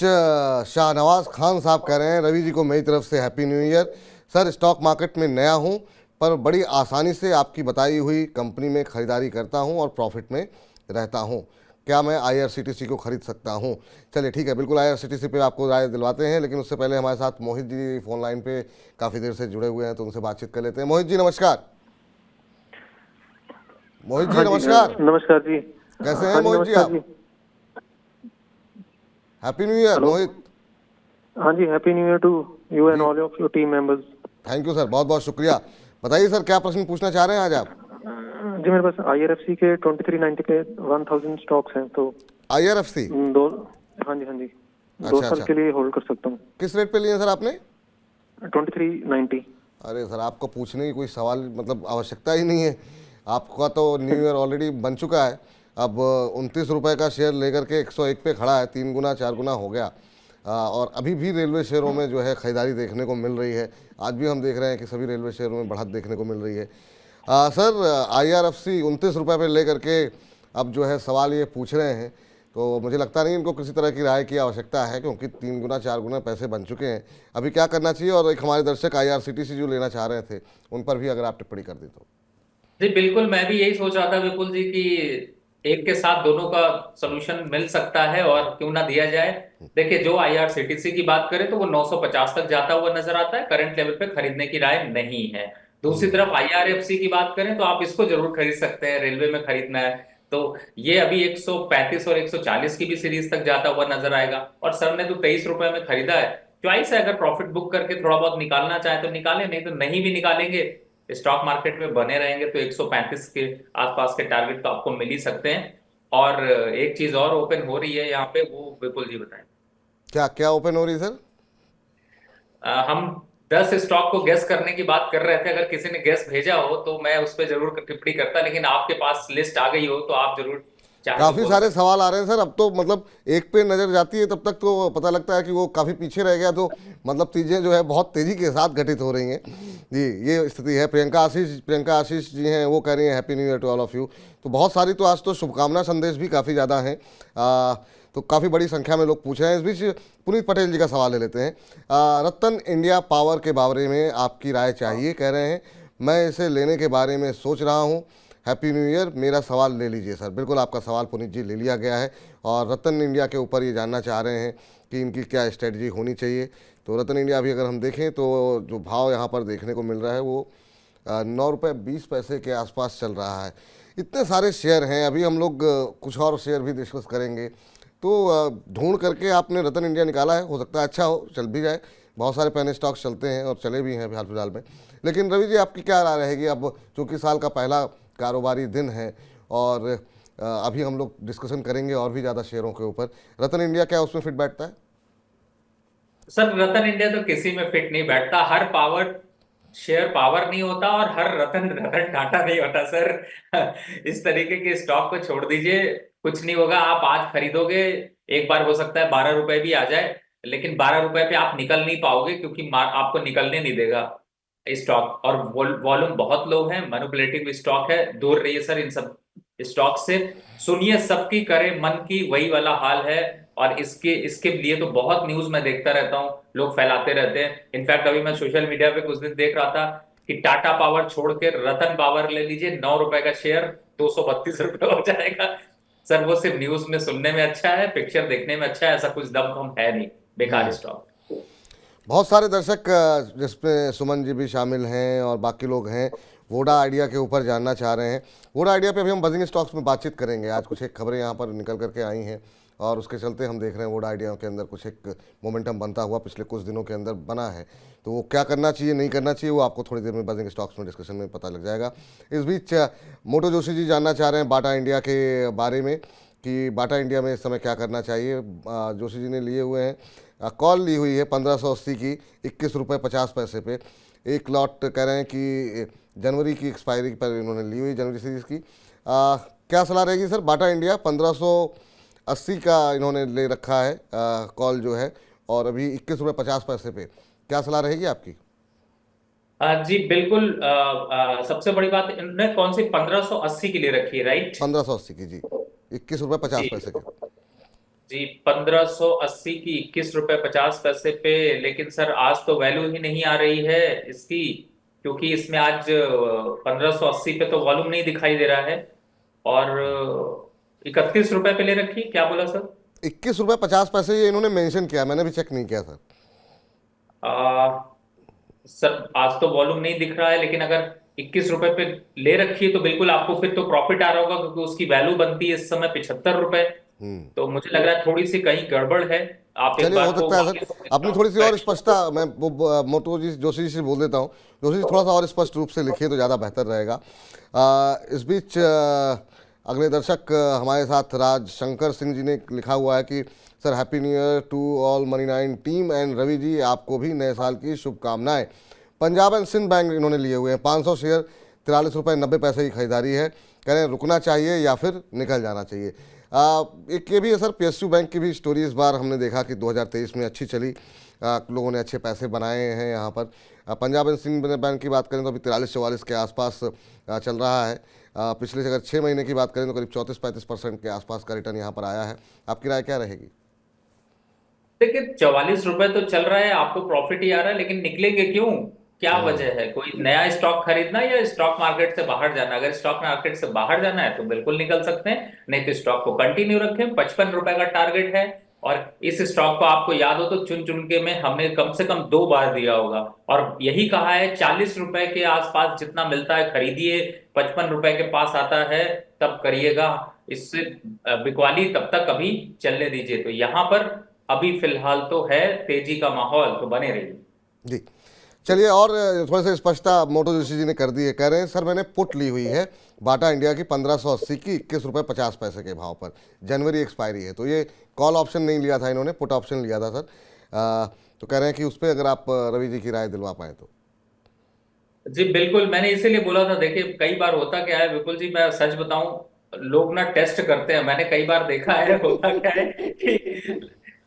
शाहनवाज खान साहब कह रहे हैं रवि जी को मेरी तरफ से happy new year. Sir, stock market में नया हूं पर बड़ी आसानी से आपकी बताई हुई कंपनी में खरीदारी करता हूं और प्रॉफिट में रहता हूं। क्या मैं IRCTC को खरीद सकता हूं? चलिए ठीक है, बिल्कुल IRCTC पे आपको राय दिलवाते हैं, लेकिन उससे पहले हमारे साथ मोहित जी फ़ोन लाइन पे काफ़ी देर से जुड़े हुए हैं, तो उनसे बातचीत कर लेते हैं। मोहित जी नमस्कार। मोहित जी हाँ नमस्कार। नमस्कार जी। कैसे हैं हाँ जी, मोहित जी नमस्कार आप? जी। Happy new year hello. Mohit. हाँ जी, happy new year to you and all of your team members. Thank you sir, बहुत बहुत शुक्रिया। बताइए सर, क्या प्रश्न पूछना चाह रहे हैं आज आप? जी मेरे पास IRFC के 2390 के 1000 स्टॉक्स हैं, तो IRFC? दो। हाँ जी हाँ जी, 2 साल अच्छा। के लिए होल्ड कर सकता हूँ। किस रेट पे लिए सर आपने? 2390। अरे सर, आपको पूछने की कोई सवाल मतलब आवश्यकता ही नहीं है। आपका तो न्यू ईयर ऑलरेडी बन चुका है। अब 29 रुपये का शेयर लेकर के 101 पे खड़ा है, 3 गुना 4 गुना हो गया। और अभी भी रेलवे शेयरों में जो है खरीदारी देखने को मिल रही है। आज भी हम देख रहे हैं कि सभी रेलवे शेयरों में बढ़त देखने को मिल रही है। सर, IRFC 29 रुपये पे लेकर के अब जो है सवाल ये पूछ रहे हैं, तो मुझे लगता नहीं इनको किसी तरह की राय की आवश्यकता है, क्योंकि 3 गुना 4 गुना पैसे बन चुके हैं। अभी क्या करना चाहिए? और एक हमारे दर्शक IRCTC जो लेना चाह रहे थे, उन पर भी अगर आप टिप्पणी कर दी तो। जी बिल्कुल, मैं भी यही सोच रहा था विपुल जी कि एक के साथ दोनों का सोल्यूशन मिल सकता है और क्यों ना दिया जाए। देखिए, जो IRCTC की बात करें तो वो 950 तक जाता हुआ नजर आता है, करंट लेवल पे खरीदने की राय नहीं है। दूसरी तरफ IRFC की बात करें तो आप इसको जरूर खरीद सकते हैं, रेलवे में खरीदना है तो ये अभी 135 और 140 की भी सीरीज तक जाता हुआ नजर आएगा। और सर ने तो 23 रुपए में खरीदा है, चॉइस है, अगर प्रॉफिट बुक करके थोड़ा बहुत निकालना चाहे तो निकालें, नहीं तो नहीं भी निकालेंगे, स्टॉक मार्केट में बने रहेंगे तो 135 के आसपास के टारगेट तो आपको मिल ही सकते हैं। और एक चीज और ओपन हो रही है यहाँ पे, वो विपुल जी बताएं। क्या क्या ओपन हो रही है सर? हम 10 स्टॉक को गेस करने की बात कर रहे थे, अगर किसी ने गेस भेजा हो तो मैं उस पर जरूर टिप्पणी करता, लेकिन आपके पास लिस्ट आ गई हो तो आप जरूर चाहे तो काफ़ी बोल सारे सकते सवाल आ रहे हैं सर। अब तो मतलब एक पे नज़र जाती है तब तक तो पता लगता है कि वो काफ़ी पीछे रह गया, तो मतलब चीज़ें जो है बहुत तेज़ी के साथ घटित हो रही हैं जी, ये स्थिति है। प्रियंका आशीष जी हैं, वो कह रही हैं happy new year to all of you. तो बहुत सारी, तो आज तो शुभकामना संदेश भी काफ़ी ज़्यादा हैं। तो काफ़ी बड़ी संख्या में लोग पूछ रहे हैं। इस बीच पुनीत पटेल जी का सवाल ले लेते हैं। रतन इंडिया पावर के बारे में आपकी राय चाहिए, कह रहे हैं मैं इसे लेने के बारे में सोच रहा हूँ। हैप्पी न्यू ईयर, मेरा सवाल ले लीजिए सर। बिल्कुल आपका सवाल पुनीत जी ले लिया गया है, और रतन इंडिया के ऊपर ये जानना चाह रहे हैं कि इनकी क्या स्ट्रेटजी होनी चाहिए। तो रतन इंडिया अभी अगर हम देखें तो जो भाव यहाँ पर देखने को मिल रहा है वो 9 रुपये 20 पैसे के आसपास चल रहा है। इतने सारे शेयर हैं, अभी हम लोग कुछ और शेयर भी डिस्कस करेंगे। तो ढूंढ करके आपने रतन इंडिया निकाला है, हो सकता है अच्छा हो, चल भी जाए। बहुत सारे पेन स्टॉक्स चलते हैं और चले भी हैं हाल फिलहाल में। लेकिन रवि जी, आपकी क्या राय रहेगी? अब चूँकि साल का पहला कारोबारी दिन है और अभी हम लोग डिस्कशन करेंगे और भी ज़्यादा शेयरों के ऊपर। रतन इंडिया क्या उसमें फिट बैठता है? सर, रतन इंडिया तो किसी में फिट नहीं बैठता। हर पावर शेयर पावर नहीं होता और हर रतन रतन टाटा नहीं होता सर। इस तरीके के स्टॉक को छोड़ दीजिए, कुछ नहीं होगा। आप आज खरीदोगे, एक बार हो सकता है 12 रुपए भी आ जाए, लेकिन 12 रुपए पे आप निकल नहीं पाओगे, क्योंकि आपको निकलने नहीं देगा स्टॉक। और वॉल्यूम बहुत लो है, मैनिपुलेटिव स्टॉक है, दूर रहिए सर इन सब स्टॉक से। सुनिए सबकी करे मन की, वही वाला हाल है। और इसके लिए तो बहुत न्यूज मैं देखता रहता हूँ, लोग फैलाते रहते हैं। इनफैक्ट अभी मैं सोशल मीडिया पे कुछ दिन देख रहा था कि टाटा पावर छोड़ के रतन पावर ले लीजिए, 9 रुपए का शेयर 232 रुपए हो जाएगा। सर, वो सिर्फ न्यूज में सुनने में अच्छा है, पिक्चर देखने में अच्छा है, ऐसा कुछ दम हम है नहीं, बेकार स्टॉक। बहुत सारे दर्शक जिसमें सुमन जी भी शामिल हैं और बाकी लोग हैं, वोडा आइडिया के ऊपर जानना चाह रहे हैं। वोडा आइडिया पे अभी हम बजिंग स्टॉक्स में बातचीत करेंगे। आज कुछ एक खबरें यहाँ पर निकल करके आई हैं और उसके चलते हम देख रहे हैं वोडा आइडिया के अंदर कुछ एक मोमेंटम बनता हुआ पिछले कुछ दिनों के अंदर बना है। तो वो क्या करना चाहिए नहीं करना चाहिए वो आपको थोड़ी देर में बजिंग स्टॉक्स में डिस्कशन में पता लग जाएगा। इस बीच मोटो जोशी जी जानना चाह रहे हैं बाटा इंडिया के बारे में कि बाटा इंडिया में इस समय क्या करना चाहिए। जोशी जी ने लिए हुए हैं कॉल ली हुई है 1580 की 21 रुपये 50 पैसे पे। एक लॉट कह रहे हैं कि जनवरी की एक्सपायरी पर इन्होंने ली हुई, जनवरी सीरीज की। क्या सलाह रहेगी सर? बाटा इंडिया 1580 का इन्होंने ले रखा है कॉल जो है, और अभी 21 रुपये 50 पैसे पे। क्या सलाह रहेगी आपकी? जी बिल्कुल। सबसे बड़ी बात, इन्होंने कौन सी 1580 की ले रखी है, राइट? 1580 की जी, 21 रुपये 50 पैसे जी के। जी, 1580 की 21 रुपये 50 पैसे पे। लेकिन सर आज तो वैल्यू ही नहीं आ रही है इसकी, क्योंकि इसमें आज 1580 पे तो वॉल्यूम नहीं दिखाई दे रहा है। और 31 रुपए पे ले रखी, क्या बोला सर? 21 रुपये 50 पैसे ये इन्होंने मेंशन किया, मैंने भी चेक नहीं किया सर। आ, सर आज तो वॉल्यूम नहीं दिख रहा है, लेकिन अगर 21 रुपए पे ले रखी है तो बिल्कुल आपको फिर तो प्रॉफिट आ रहा होगा, क्योंकि उसकी वैल्यू बनती है इस समय 75 रुपए। तो मुझे लग रहा है थोड़ी सी कहीं गड़बड़ है। आप एक चलिए, हो बार को सकता है सर अपनी थोड़ी सी और स्पष्टता, मैं मोटो जी जोशी जी से बोल देता हूँ, जोशी जी थोड़ा सा और स्पष्ट रूप से लिखिए तो ज़्यादा बेहतर रहेगा। इस बीच अगले दर्शक हमारे साथ राज शंकर सिंह जी ने लिखा हुआ है कि sir happy new year to all Money 9 team and Ravi ji, आपको भी नए साल की शुभकामनाएं। पंजाब एंड सिंध बैंक इन्होंने लिए हुए हैं, 500 शेयर 43 रुपये 90 पैसे की खरीदारी है। कह रहे हैं रुकना चाहिए या फिर निकल जाना चाहिए। एक ये भी है सर, PSU बैंक की भी स्टोरी इस बार हमने देखा कि 2023 में अच्छी चली, लोगों ने अच्छे पैसे बनाए हैं यहाँ पर। पंजाब एंड सिंध बैंक की बात करें तो अभी 43-44 के आसपास चल रहा है। पिछले से अगर 6 महीने की बात करें तो करीब 34-35% के आसपास का रिटर्न यहाँ पर आया है। आपकी राय क्या रहेगी? देखिए 44 रुपए तो चल रहा है, आपको प्रॉफिट ही आ रहा है, लेकिन निकलेंगे क्यों? क्या वजह है? कोई नया स्टॉक खरीदना या स्टॉक मार्केट से बाहर जाना? अगर स्टॉक मार्केट से बाहर जाना है तो बिल्कुल निकल सकते हैं, नहीं तो स्टॉक को कंटिन्यू रखें। 55 रुपए का टारगेट है, और इस स्टॉक को आपको याद हो तो चुन चुन के में हमने कम से कम 2 बार दिया होगा, और यही कहा है 40 रुपए के आसपास जितना मिलता है खरीदिए, 55 रुपए के पास आता है तब करिएगा। इससे बिकवाली तब तक अभी चलने दीजिए। तो यहाँ पर अभी फिलहाल तो है तेजी का माहौल, तो बने रहिए जी चलिए, और थोड़ी सी स्पष्टता मोटो जोशी जी ने कर दी है। कह रहे हैं सर मैंने पुट ली हुई है बाटा इंडिया की 1580 की 21 रुपये 50 पैसे के भाव पर, जनवरी एक्सपायरी है। तो ये कॉल ऑप्शन नहीं लिया था इन्होंने, पुट ऑप्शन लिया था सर। तो कह रहे हैं कि उस पर अगर आप रवि जी की राय दिलवा पाए तो। जी बिल्कुल, मैंने इसीलिए बोला था। देखिए कई बार होता क्या है विपुल जी, मैं सच बताऊं, लोग ना टेस्ट करते हैं। मैंने कई बार देखा है, होता क्या है कि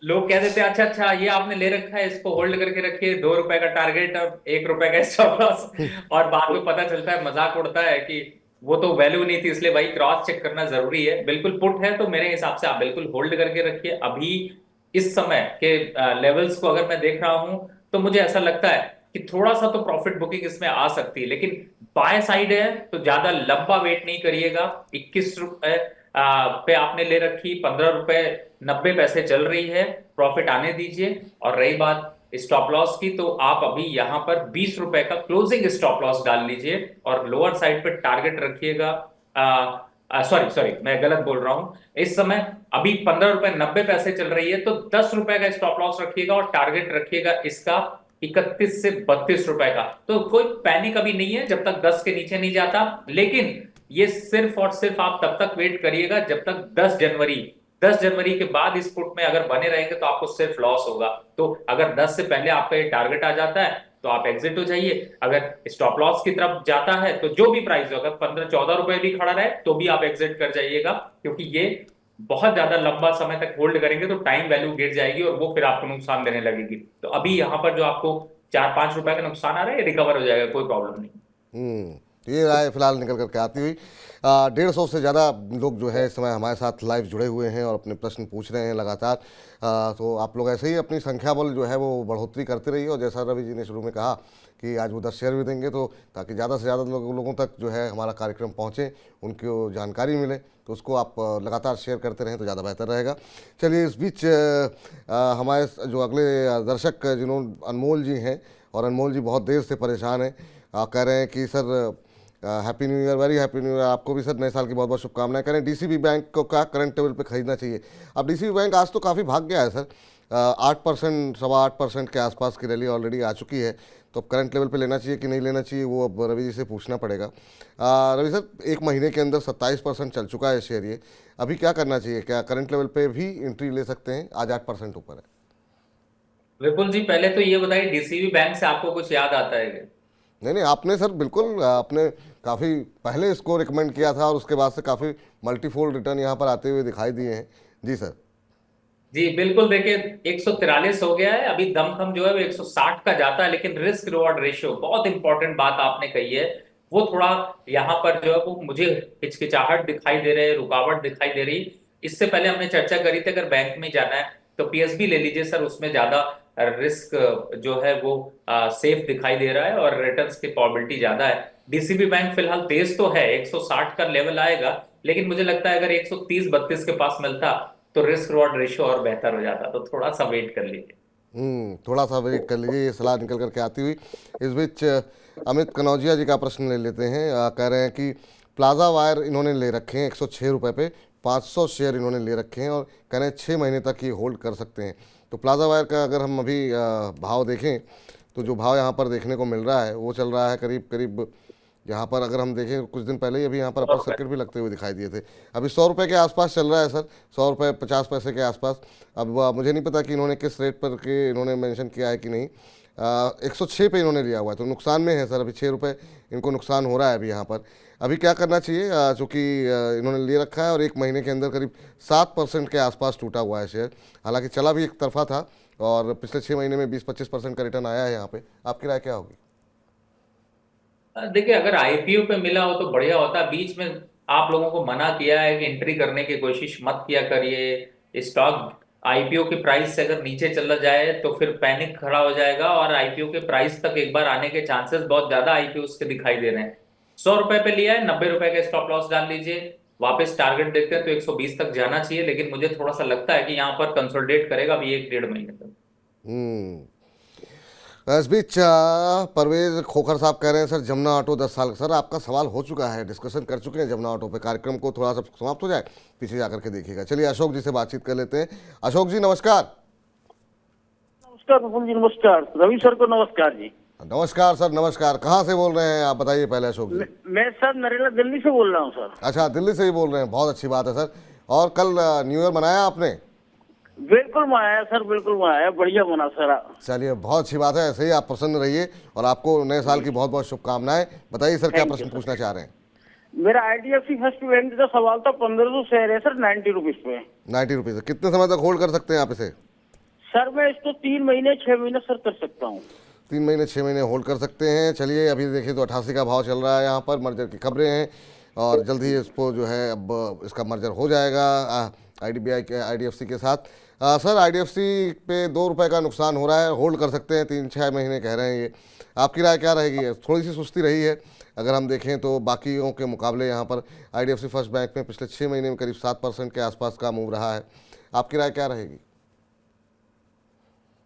लोग कह देते हैं अच्छा अच्छा ये आपने ले रखा है, इसको होल्ड करके रखिए, 2 रुपए का टारगेट और 1 रुपए का स्टॉप लॉस। और बाद में पता चलता है, मजाक उड़ता है कि वो तो वैल्यू नहीं थी। इसलिए भाई क्रॉस चेक करना जरूरी है। बिल्कुल पुट है तो मेरे हिसाब से आप बिल्कुल होल्ड करके रखिए। अभी इस समय के लेवल्स को अगर मैं देख रहा हूं तो मुझे ऐसा लगता है कि थोड़ा सा तो प्रॉफिट बुकिंग इसमें आ सकती है, लेकिन बाय साइड है तो ज्यादा लंबा वेट नहीं करिएगा। 21 रुपए पे आपने ले रखी, 15 रुपए 90 पैसे चल रही है, प्रॉफिट आने दीजिए। और रही बात स्टॉप लॉस की, तो आप अभी यहाँ पर 20 रुपए का क्लोजिंग स्टॉप लॉस डाल लीजिए, और लोअर साइड पे टारगेट रखिएगा। सॉरी मैं गलत बोल रहा हूं। इस समय अभी 15 रुपए 90 पैसे चल रही है, तो 10 रुपए का स्टॉप लॉस रखिएगा और टारगेट रखिएगा इसका 31 से 32 रुपए का। तो कोई पैनिक अभी नहीं है जब तक 10 के नीचे नहीं जाता, लेकिन ये सिर्फ और सिर्फ आप तब तक वेट करिएगा जब तक 10 जनवरी के बाद इस फुट में अगर बने रहेंगे तो आपको सिर्फ लॉस होगा। तो अगर 10 से पहले आपका ये टारगेट आ जाता है तो आप एग्जिट हो जाइए। अगर स्टॉप लॉस की तरफ जाता है तो जो भी प्राइस हो, अगर 15-14 रुपए भी खड़ा रहे तो भी आप एग्जिट कर जाइएगा, क्योंकि ये बहुत ज्यादा लंबा समय तक होल्ड करेंगे तो टाइम वैल्यू गिर जाएगी और वो फिर आपको नुकसान देने लगेगी। तो अभी यहाँ पर जो आपको 4-5 रुपए का नुकसान आ रहा है, ये रिकवर हो जाएगा, कोई प्रॉब्लम नहीं। तो ये राय फिलहाल निकल करके आती हुई 150 से ज़्यादा लोग जो है इस समय हमारे साथ लाइव जुड़े हुए हैं और अपने प्रश्न पूछ रहे हैं लगातार। तो आप लोग ऐसे ही अपनी संख्या बल जो है वो बढ़ोतरी करते रहिए, और जैसा रवि जी ने शुरू में कहा कि आज वो 10 शेयर भी देंगे, तो ताकि ज़्यादा से ज़्यादा लोगों तक जो है हमारा कार्यक्रम पहुँचे, उनको जानकारी मिले, तो उसको आप लगातार शेयर करते रहें तो ज़्यादा बेहतर रहेगा। चलिए, इस बीच हमारे जो अगले दर्शक जिन्होंने अनमोल जी हैं, और अनमोल जी बहुत देर से परेशान हैं, कह रहे हैं कि sir happy new year, very happy new year. आपको भी सर नए साल की बहुत बहुत शुभकामनाएं। करें DCB बैंक को क्या करंट लेवल पे खरीदना चाहिए? अब DCB बैंक आज तो काफ़ी भाग गया है सर, 8% 8.25% के आसपास की रैली ऑलरेडी आ चुकी है। तो अब करंट लेवल पे लेना चाहिए कि नहीं लेना चाहिए, वो अब रवि जी से पूछना पड़ेगा। रवि सर, 1 महीने के अंदर 27% चल चुका है शेयर, ये अभी क्या करना चाहिए? क्या करंट लेवल पे भी एंट्री ले सकते हैं? आज 8% ऊपर है। विपुल जी, पहले तो ये बताइए, डीसीबी बैंक से आपको कुछ याद आता है क्या? नहीं नहीं, आपने सर बिल्कुल आपने काफ़ी पहले इसको रिकमेंड किया था और उसके बाद से काफ़ी मल्टीफोल्ड रिटर्न यहाँ पर आते हुए दिखाई दिए हैं। जी सर। जी बिल्कुल, देखिए 143 हो गया है, अभी दमखम जो है वो 160 का जाता है, लेकिन रिस्क रिवॉर्ड रेशियो, बहुत इंपॉर्टेंट बात आपने कही है, वो थोड़ा यहाँ पर जो है वो मुझे हिचकिचाहट दिखाई दे रहे, रुकावट दिखाई दे रही। इससे पहले हमने चर्चा करी थी, अगर बैंक में जाना है तो पीएसबी ले लीजिए सर, उसमें ज्यादा रिस्क जो है वो सेफ दिखाई दे रहा है और रिटर्न्स की प्रोबेबिलिटी ज्यादा है। डीसीबी बैंक फिलहाल तेज तो है, 160 का लेवल आएगा, लेकिन मुझे लगता है अगर 130-32 के पास मिलता तो रिस्क रिवॉर्ड रेशियो और बेहतर हो जाता, तो थोड़ा सा वेट कर लीजिए। थोड़ा सा वेट कर लीजिए, ये सलाह निकल करके आती हुई। इस बीच अमित कनौजिया जी का प्रश्न ले लेते हैं। कह रहे हैं कि प्लाजा वायर इन्होंने ले रखे हैं 106 रुपये पे, 500 शेयर इन्होंने ले रखे हैं और कह रहे हैं 6 महीने तक ये होल्ड कर सकते हैं। तो प्लाजा वायर का अगर हम अभी भाव देखें तो जो भाव यहाँ पर देखने को मिल रहा है वो चल रहा है करीब करीब, यहाँ पर अगर हम देखें कुछ दिन पहले ही अभी यहाँ पर अपर सर्किट भी लगते हुए दिखाई दिए थे। अभी 100 रुपये के आसपास चल रहा है सर, 100 रुपये 50 पैसे के आसपास। अब मुझे नहीं पता कि इन्होंने किस रेट पर के इन्होंने मेंशन किया है कि नहीं। 106 पे इन्होंने लिया हुआ है तो नुकसान में है सर, अभी 6 रुपये इनको नुकसान हो रहा है अभी यहाँ पर। अभी क्या करना चाहिए, चूँकि इन्होंने ले रखा है और 1 महीने के अंदर करीब 7% के आसपास टूटा हुआ है शेयर। हालांकि चला भी एक तरफा था और पिछले 6 महीने में 20-25% का रिटर्न आया है यहाँ पे। आपकी राय क्या होगी? देखिए, अगर आईपीओ पे मिला हो तो बढ़िया होता, बीच में आप लोगों को मना किया है कि एंट्री करने की कोशिश मत किया करिए। स्टॉक आईपीओ के प्राइस से अगर नीचे चला जाए तो फिर पैनिक खड़ा हो जाएगा और आईपीओ के प्राइस तक एक बार आने के चांसेस बहुत ज्यादा आईपीओ के दिखाई दे रहे हैं। 100 रुपए पे लिया है, 90 रुपए का स्टॉप लॉस डाल लीजिए, वापस टारगेट देखते हैं तो 120 तक जाना चाहिए, लेकिन मुझे थोड़ा सा लगता है कि यहाँ पर कंसोलिडेट करेगा अभी 1-1.5 महीने तक। हम्म इस बीच परवेज खोखर साहब कह रहे हैं सर जमुना ऑटो 10 साल। सर आपका सवाल हो चुका है, डिस्कशन कर चुके हैं जमुना ऑटो पे। कार्यक्रम को थोड़ा सा समाप्त हो जाए पीछे जाकर के देखिएगा। चलिए अशोक जी से बातचीत कर लेते हैं। अशोक जी नमस्कार। नमस्कार प्रफुल्ल जी, नमस्कार रवि सर को नमस्कार जी। नमस्कार सर, नमस्कार। कहाँ से बोल रहे हैं आप बताइए पहले अशोक जी। मैं सर नरेला दिल्ली से बोल रहा हूँ सर। अच्छा, दिल्ली से ही बोल रहे हैं, बहुत अच्छी बात है सर। और कल न्यू ईयर मनाया आपने? बिल्कुल मनाया सर, बिल्कुल मनाया, बढ़िया मना सर। चलिए बहुत अच्छी बात है, ऐसे ही आप प्रसन्न रहिए और आपको नए साल की बहुत बहुत शुभकामनाएं। बताइए सर क्या Thank you, प्रश्न sir. पूछना चाह रहे हैं? मेरा आईडीएफसी फर्स्ट बैंक का सवाल था, 1500 शेयर है सर 90 रुपीज पे। 90 रुपीज़। कितने समय तक होल्ड कर सकते हैं आप इसे? सर मैं इसको 3 महीने 6 महीने सर कर सकता हूँ। 3 महीने 6 महीने होल्ड कर सकते हैं। चलिए अभी देखिए तो 88 का भाव चल रहा है, यहाँ पर मर्जर की खबरें हैं और जल्द ही इसको जो है अब इसका मर्जर हो जाएगा आईडीबीआई के आईडीएफसी के साथ। सर आईडीएफसी पे 2 रुपये का नुकसान हो रहा है, होल्ड कर सकते हैं 3-6 महीने कह रहे हैं ये। आपकी राय क्या रहेगी? थोड़ी सी सुस्ती रही है अगर हम देखें तो बाकियों के मुकाबले। यहाँ पर आईडीएफसी फर्स्ट बैंक में पिछले 6 महीने में करीब 7% के आसपास का मूव रहा है। आपकी राय क्या रहेगी?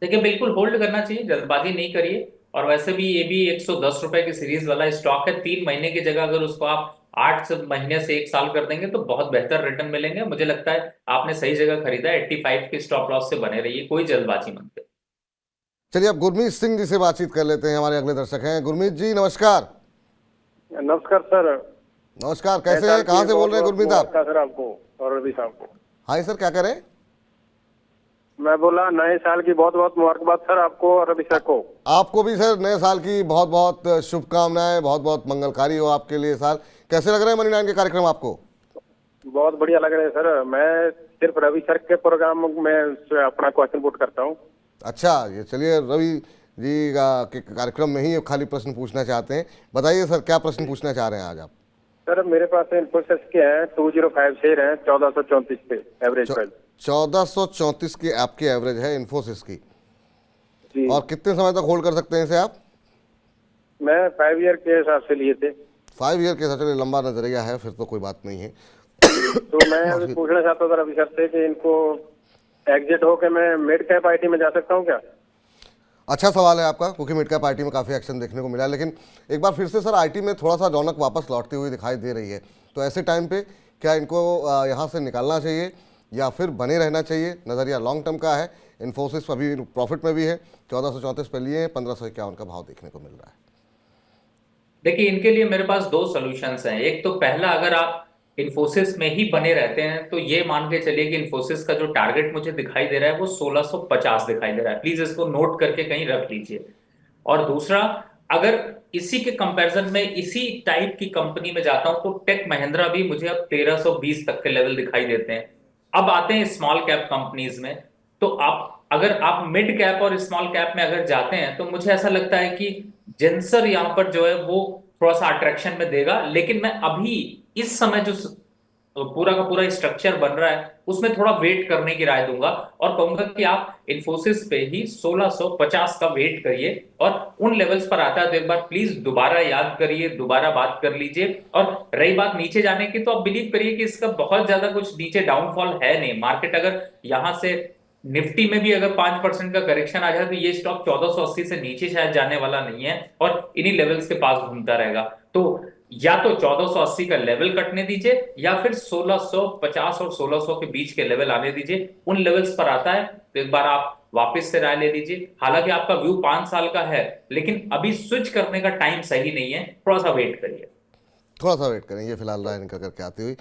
देखिए बिल्कुल होल्ड करना चाहिए, जल्दबाजी नहीं करिए। और वैसे भी ये भी 110 रुपए की सीरीज वाला स्टॉक है, 3 महीने की जगह अगर उसको आप 8 महीने से 1 साल कर देंगे तो बहुत बेहतर रिटर्न मिलेंगे। मुझे लगता है आपने सही जगह खरीदा है, 85 के स्टॉप लॉस से बने रहिए, कोई जल्दबाजी मत करिए। चलिए अब गुरमीत सिंह जी से बातचीत कर लेते हैं, हमारे अगले दर्शक हैं। गुरमीत जी नमस्कार। नमस्कार सर। नमस्कार, कैसे हैं, कहाँ से बोल रहे हैं गुरमीत आप? सर आपको और रवि साहब को। हाय सर, क्या करें? मैं बोला नए साल की बहुत बहुत मुबारकबाद सर आपको और रवि सर को। आपको भी सर नए साल की बहुत बहुत शुभकामनाएं, बहुत बहुत मंगलकारी हो आपके लिए साल। कैसे लग रहे हैं मनी नाइन के कार्यक्रम आपको? बहुत बढ़िया लग रहे हैं सर। मैं सिर्फ रवि सर के प्रोग्राम में अपना क्वेश्चन पुट करता हूँ। अच्छा, ये चलिए रवि जी के कार्यक्रम में ही खाली प्रश्न पूछना चाहते हैं। बताइए सर क्या प्रश्न पूछना चाह रहे हैं आज आप? सर मेरे पास इन्फोसिस के हैं 205 शेयर हैं 1434 पे एवरेज प्राइस। 1434 की आपकी एवरेज है इन्फोसिस की जी। और कितने समय तक होल्ड कर सकते हैं इसे आप? मैं 5 ईयर के हिसाब से लिए थे। 5 ईयर के हिसाब से लंबा नजरिया है, फिर तो कोई बात नहीं है। तो मैं अभी पूछना चाहता था रवि सर से कि इनको एग्जिट होकर मैं मिड कैप आईटी में जा सकता हूँ क्या? अच्छा सवाल है आपका, क्योंकि मिड कैप आईटी में काफ़ी एक्शन देखने को मिला, लेकिन एक बार फिर से सर आईटी में थोड़ा सा रौनक वापस लौटती हुई दिखाई दे रही है। तो ऐसे टाइम पे क्या इनको यहाँ से निकालना चाहिए या फिर बने रहना चाहिए? नज़रिया लॉन्ग टर्म का है। इन्फोसिस अभी प्रॉफिट में भी है, 1434 पे लिए हैं, 1551 का भाव देखने को मिल रहा है। देखिए इनके लिए मेरे पास 2 सॉल्यूशंस हैं। एक तो पहला, अगर आप इन्फोसिस में ही बने रहते हैं तो ये मान के चलिए कि इन्फोसिस का जो टारगेट मुझे दिखाई दे रहा है वो 1650 दिखाई दे रहा है। प्लीज इसको नोट करके कहीं रख लीजिए। और दूसरा, अगर इसी के कंपैरिजन में इसी टाइप की कंपनी में जाता हूं तो टेक महिंद्रा भी मुझे अब 1320 तक के लेवल दिखाई देते हैं। अब आते हैं स्मॉल कैप कंपनीज में। तो अगर आप मिड कैप और स्मॉल कैप में अगर जाते हैं तो मुझे ऐसा लगता है कि जेंसर यहां पर जो है वो थोड़ा सा अट्रैक्शन में देगा। लेकिन मैं अभी इस समय जो पूरा का पूरा स्ट्रक्चर बन रहा है उसमें थोड़ा वेट करने की राय दूंगा और कहूंगा कि आप इन्फोसिस पे ही 1650 का वेट करिए और उन लेवल्स पर आता है तो एक बार प्लीज दोबारा याद करिए, दोबारा बात कर लीजिए। और रही बात नीचे जाने की, तो आप बिलीव करिए कि इसका बहुत ज्यादा कुछ नीचे डाउनफॉल है नहीं। मार्केट अगर यहां से निफ्टी में भी अगर 5% का करेक्शन आ जाए तो ये स्टॉक 1480 से नीचे शायद जाने वाला नहीं है और इन्हीं लेवल्स के पास घूमता रहेगा। तो या तो 1480 का लेवल कटने दीजिए या फिर 1650 और 1600 के बीच के लेवल आने दीजिए। उन लेवल्स पर आता है तो एक बार आप वापस से राय ले लीजिए। हालांकि आपका व्यू 5 साल का है लेकिन अभी स्विच करने का टाइम सही नहीं है, थोड़ा सा वेट करिए। थोड़ा सा वेट करें, ये फिलहाल राय निकल करके आती हुई।